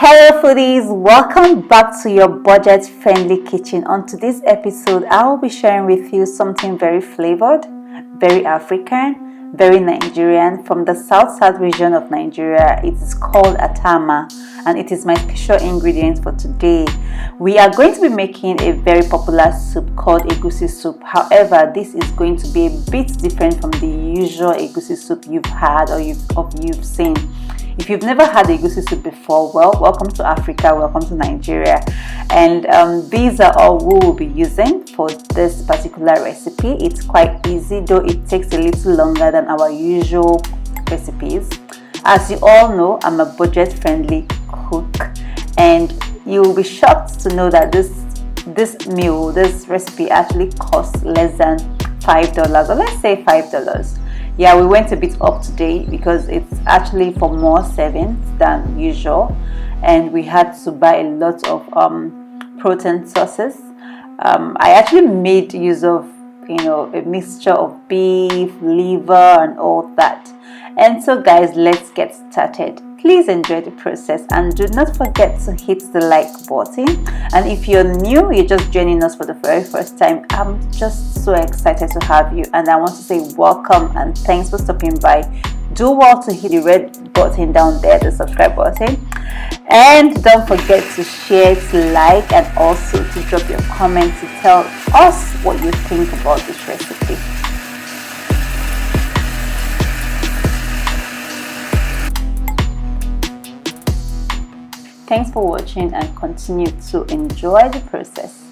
Hello foodies, welcome back to your budget friendly kitchen. On today's episode, I will be sharing with you something very flavored, very African, very Nigerian from the south region of Nigeria. It is called Atama and it is my special ingredient for today. We are going to be making a very popular soup called Egusi Soup. However, this is going to be a bit different from the usual Egusi soup you've had or you've seen. If you've never had Egusi soup before, well, welcome to Africa, welcome to Nigeria. And these are all we will be using for this particular recipe. It's quite easy, though it takes a little longer than our usual recipes. As you all know, I'm a budget-friendly cook, and you will be shocked to know that this recipe actually costs less than $5, or let's say $5. Yeah, we went a bit up today because it's actually for more servings than usual, and we had to buy a lot of protein sources. I actually made use of a mixture of beef, liver, and all that. And so guys, let's get started. Please enjoy the process and do not forget to hit the like button. And if you're new, you're just joining us for the very first time, I'm just so excited to have you, and I want to say welcome and thanks for stopping by. Do well to hit the red button down there, the subscribe button, and don't forget to share, to like, and also to drop your comment to tell us what you think about this recipe. Thanks for watching and continue to enjoy the process.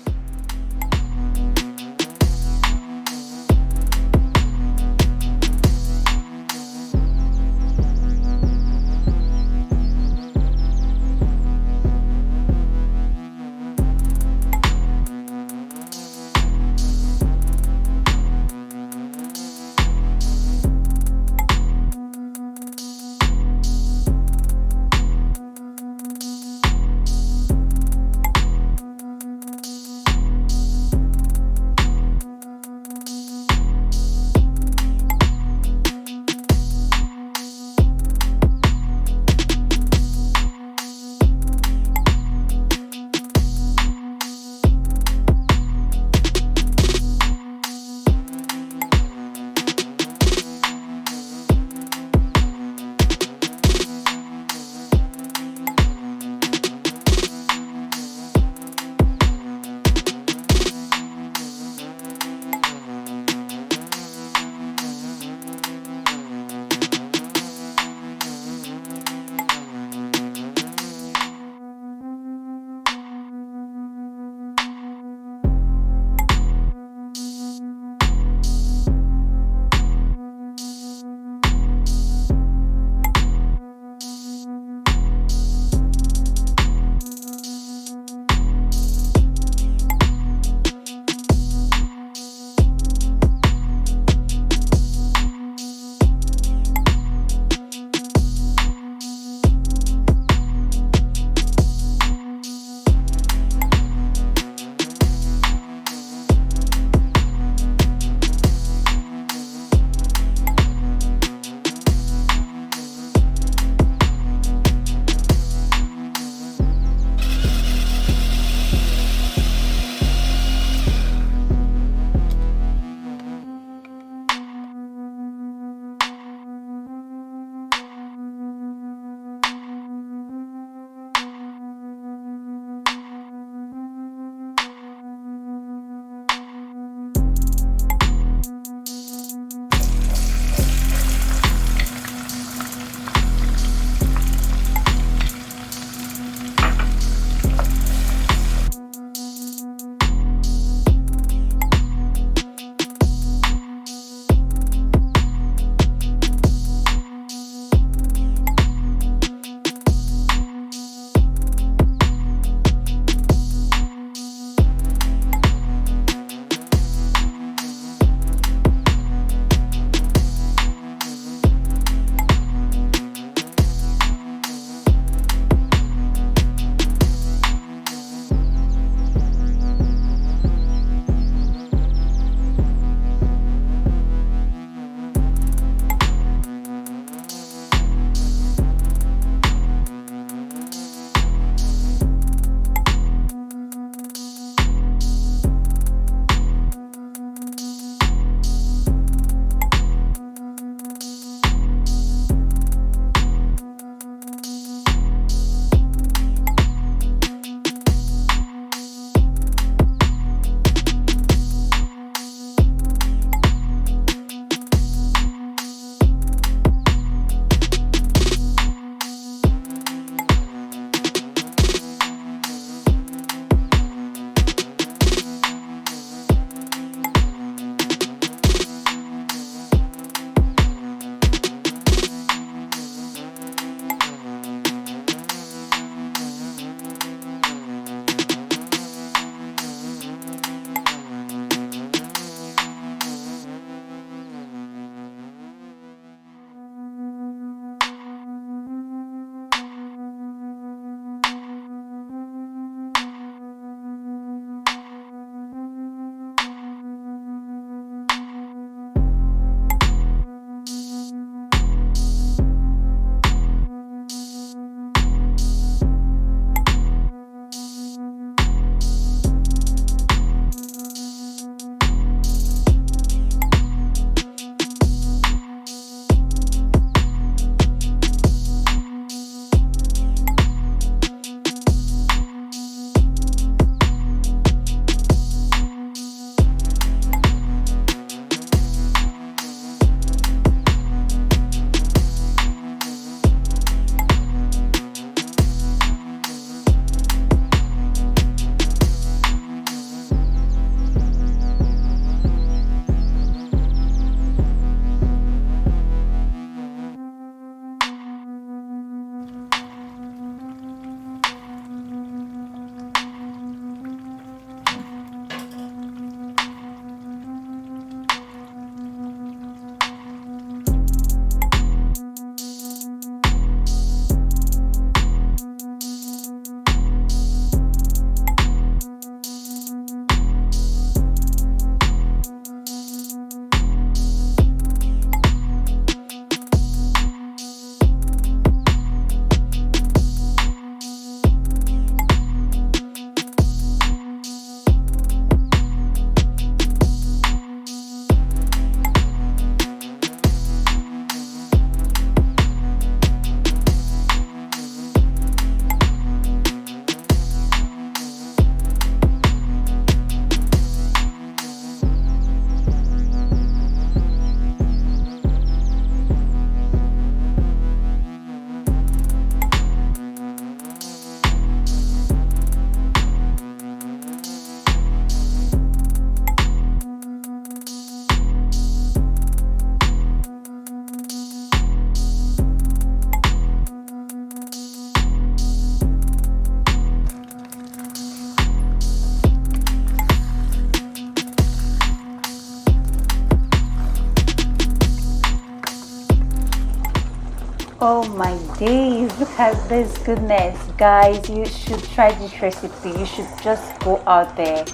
my days, look at this goodness. Guys, you should try this recipe. You should just go out there,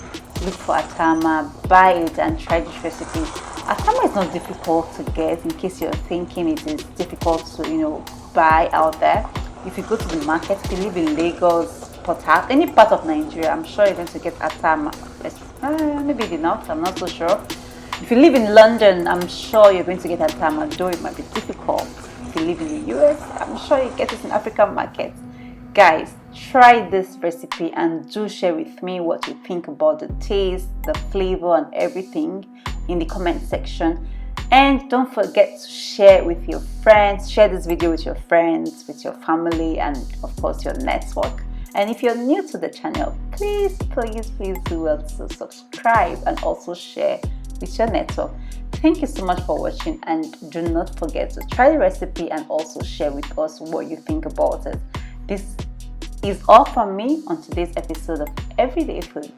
look for Atama, buy it and try this recipe. Atama is not difficult to get, in case you're thinking it is difficult to buy out there. If you go to the market, if you live in Lagos, Port Harcourt, any part of Nigeria, I'm sure you're going to get Atama. Maybe the north, I'm not so sure. If you live in London, I'm sure you're going to get Atama, though it might be difficult. If you live in the US, I'm sure you get it in African markets. Guys, try this recipe and do share with me what you think about the taste, the flavor and everything in the comment section. And don't forget to share with your friends. Share this video with your friends, with your family, and of course your network. And if you're new to the channel, please do well to subscribe and also share with your network. Thank you so much for watching, and do not forget to try the recipe and also share with us what you think about it. This is all from me on today's episode of Everyday Food.